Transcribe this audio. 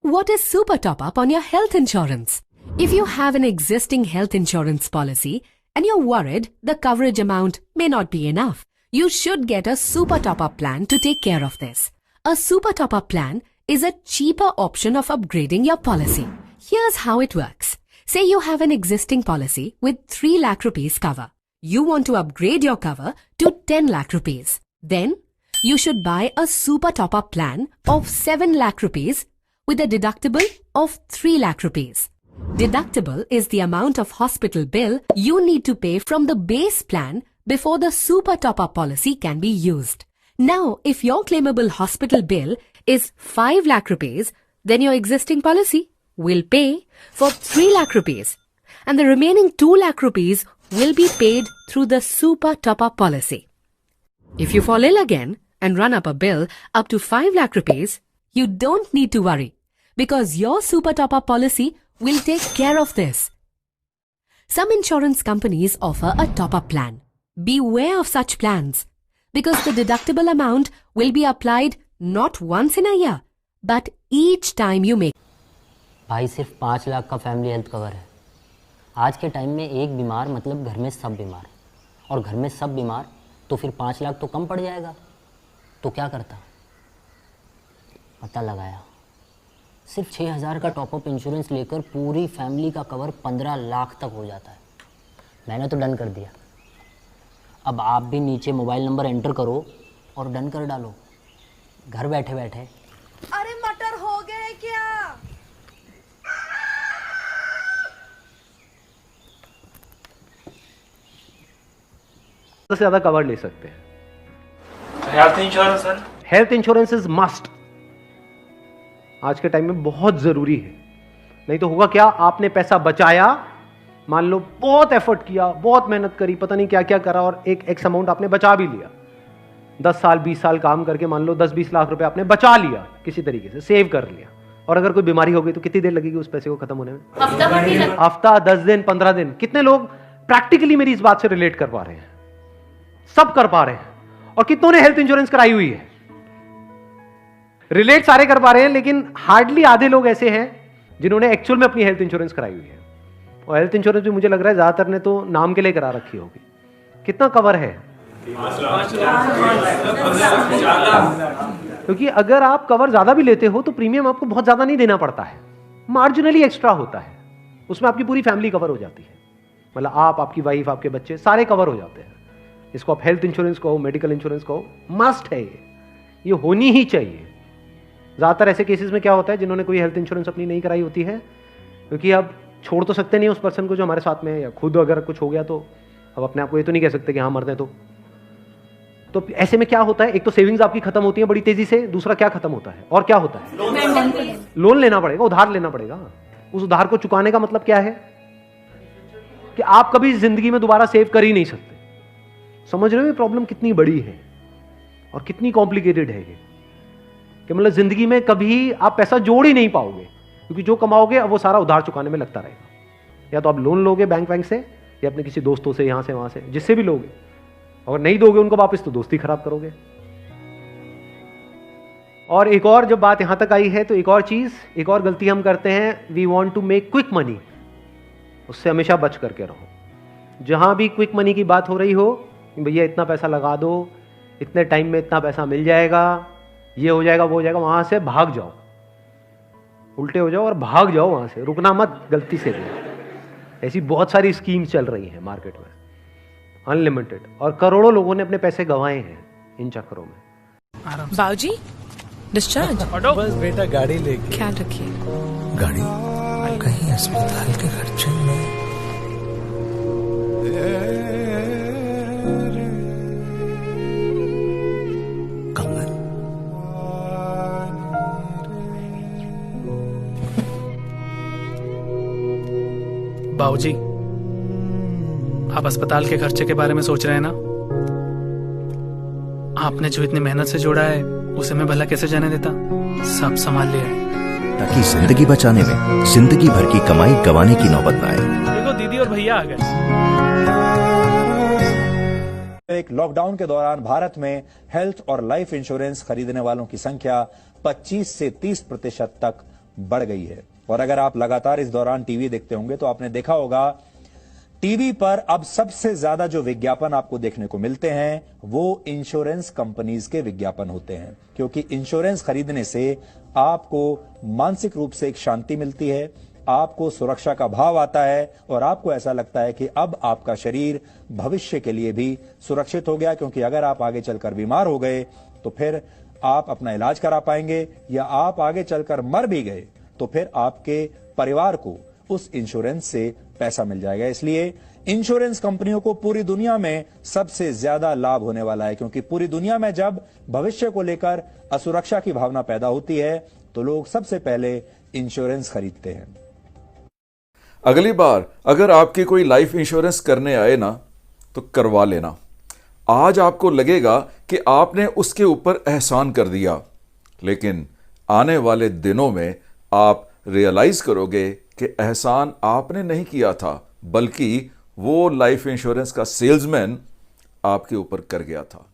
What is super top up on your health insurance? If you have an existing health insurance policy and you're worried the coverage amount may not be enough, you should get a super top up plan to take care of this. A super top up plan is a cheaper option of upgrading your policy. Here's how it works. Say you have an existing policy with 3 lakh rupees cover. You want to upgrade your cover to 10 lakh rupees. Then you should buy a super top up plan of 7 lakh rupees with a deductible of 3 lakh rupees. Deductible is the amount of hospital bill you need to pay from the base plan before the super top-up policy can be used. Now, if your claimable hospital bill is 5 lakh rupees, then your existing policy will pay for 3 lakh rupees and the remaining 2 lakh rupees will be paid through the super top-up policy. If you fall ill again and run up a bill up to 5 lakh rupees, you don't need to worry because your super top-up policy will take care of this. Some insurance companies offer a top-up plan. Beware of such plans because the deductible amount will be applied not once in a year, but each time you make. भाई सिर्फ 5 लाख का family health cover है। आज के time में एक बीमार मतलब घर में सब बीमार, और घर में सब बीमार तो फिर 5 लाख तो कम पड़ जाएगा। तो क्या करता? पता लगाया, सिर्फ 6,000 का टॉपअप इंश्योरेंस लेकर पूरी फैमिली का कवर 15 लाख तक हो जाता है। मैंने तो डन कर दिया। अब आप भी नीचे मोबाइल नंबर एंटर करो और डन कर डालो, घर बैठे बैठे। अरे मटर हो गए क्या? सबसे ज्यादा कवर ले सकते हैं। Health insurance sir, health insurance is must. आज के टाइम में बहुत जरूरी है, नहीं तो होगा क्या, आपने पैसा बचाया, मान लो बहुत एफर्ट किया, बहुत मेहनत करी, पता नहीं क्या क्या करा और एक एक्स अमाउंट आपने बचा भी लिया। 10 साल 20 साल काम करके मान लो 10-20 लाख रुपए आपने बचा लिया, किसी तरीके से सेव कर लिया, और अगर कोई बीमारी हो गई तो कितनी देर लगेगी उस पैसे को खत्म होने में? हफ्ता, 10 दिन, 15 दिन। कितने लोग प्रैक्टिकली मेरी इस बात से रिलेट कर पा रहे हैं? सब कर पा रहे हैं। और कितनों ने हेल्थ इंश्योरेंस कराई हुई है? रिलेट सारे कर पा रहे हैं, लेकिन हार्डली आधे लोग ऐसे हैं जिन्होंने एक्चुअल में अपनी हेल्थ इंश्योरेंस कराई हुई है। और हेल्थ इंश्योरेंस भी मुझे लग रहा है ज्यादातर ने तो नाम के लिए करा रखी होगी। कितना कवर है? क्योंकि अगर आप कवर ज्यादा भी लेते हो तो प्रीमियम आपको बहुत ज्यादा नहीं देना पड़ता है, मार्जिनली एक्स्ट्रा होता है। उसमें आपकी पूरी फैमिली कवर हो जाती है, मतलब आप, आपकी वाइफ, आपके बच्चे सारे कवर हो जाते हैं। इसको आप हेल्थ इंश्योरेंस कहो, मेडिकल इंश्योरेंस कहो, मस्ट है ये होनी ही चाहिए। ज्यादातर ऐसे केसेस में क्या होता है, जिन्होंने कोई हेल्थ इंश्योरेंस अपनी नहीं कराई होती है, क्योंकि अब छोड़ तो सकते नहीं उस पर्सन को जो हमारे साथ में है, या खुद अगर कुछ हो गया तो अब अपने आप को ये तो नहीं कह सकते कि हाँ मरते हैं। तो ऐसे में क्या होता है, एक तो सेविंग्स आपकी खत्म होती है बड़ी तेजी से, दूसरा क्या खत्म होता है, और क्या होता है, लोन लेना पड़ेगा, उधार लेना पड़ेगा। उस उधार को चुकाने का मतलब क्या है कि आप कभी जिंदगी में दोबारा सेव कर ही नहीं सकते। समझ रहे हो ये प्रॉब्लम कितनी बड़ी है और कितनी कॉम्प्लिकेटेड है ये, कि मतलब जिंदगी में कभी आप पैसा जोड़ ही नहीं पाओगे, क्योंकि जो कमाओगे अब वो सारा उधार चुकाने में लगता रहेगा। या तो आप लोन लोगे बैंक से, या अपने किसी दोस्तों से, यहां से वहां से, जिससे भी लोगे। अगर नहीं दोगे उनको वापस तो दोस्ती खराब करोगे। और एक और जब बात यहां तक आई है तो एक और चीज, एक और गलती हम करते हैं, we want to make quick money. उससे हमेशा बच करके रहो। जहां भी क्विक मनी की बात हो रही हो, भैया इतना पैसा लगा दो, इतने टाइम में इतना पैसा मिल जाएगा, ये हो जाएगा, वो हो जाएगा, वहां से भाग जाओ, उल्टे हो जाओ और भाग जाओ वहां से, रुकना मत गलती से भी। ऐसी बहुत सारी स्कीम्स चल रही हैं मार्केट में, अनलिमिटेड, और करोड़ों लोगों ने अपने पैसे गंवाए हैं इन चक्करों में। बाबूजी डिस्चार्ज। बस बेटा गाड़ी लेके ख्याल रखिए। गाड़ी कहीं अस्पताल के खर्चे में। कमल बाबूजी, आप अस्पताल के खर्चे के बारे में सोच रहे हैं ना? आपने जो इतनी मेहनत से जोड़ा है उसे मैं भला कैसे जाने देता? सब संभाल लिया है, ताकि जिंदगी बचाने में जिंदगी भर की कमाई गंवाने की नौबत न आए। देखो दीदी और भैया आ गए। एक लॉकडाउन के दौरान भारत में हेल्थ और लाइफ इंश्योरेंस खरीदने वालों की संख्या 25 से 30% तक बढ़ गई है। और अगर आप लगातार इस दौरान टीवी देखते होंगे तो आपने देखा होगा टीवी पर अब सबसे ज्यादा जो विज्ञापन आपको देखने को मिलते हैं वो इंश्योरेंस कंपनीज के विज्ञापन होते हैं, क्योंकि इंश्योरेंस खरीदने से आपको मानसिक रूप से एक शांति मिलती है, आपको सुरक्षा का भाव आता है और आपको ऐसा लगता है कि अब आपका शरीर भविष्य के लिए भी सुरक्षित हो गया, क्योंकि अगर आप आगे चलकर बीमार हो गए तो फिर आप अपना इलाज करा पाएंगे, या आप आगे चलकर मर भी गए तो फिर आपके परिवार को उस इंश्योरेंस से पैसा मिल जाएगा। इसलिए इंश्योरेंस कंपनियों को पूरी दुनिया में सबसे ज्यादा लाभ होने वाला है, क्योंकि पूरी दुनिया में जब भविष्य को लेकर असुरक्षा की भावना पैदा होती है तो लोग सबसे पहले इंश्योरेंस खरीदते हैं। अगली बार अगर आपकी कोई लाइफ इंश्योरेंस करने आए ना तो करवा लेना। आज आपको लगेगा कि आपने उसके ऊपर एहसान कर दिया, लेकिन आने वाले दिनों में आप रियलाइज करोगे कि एहसान आपने नहीं किया था, बल्कि वो लाइफ इंश्योरेंस का सेल्समैन आपके ऊपर कर गया था।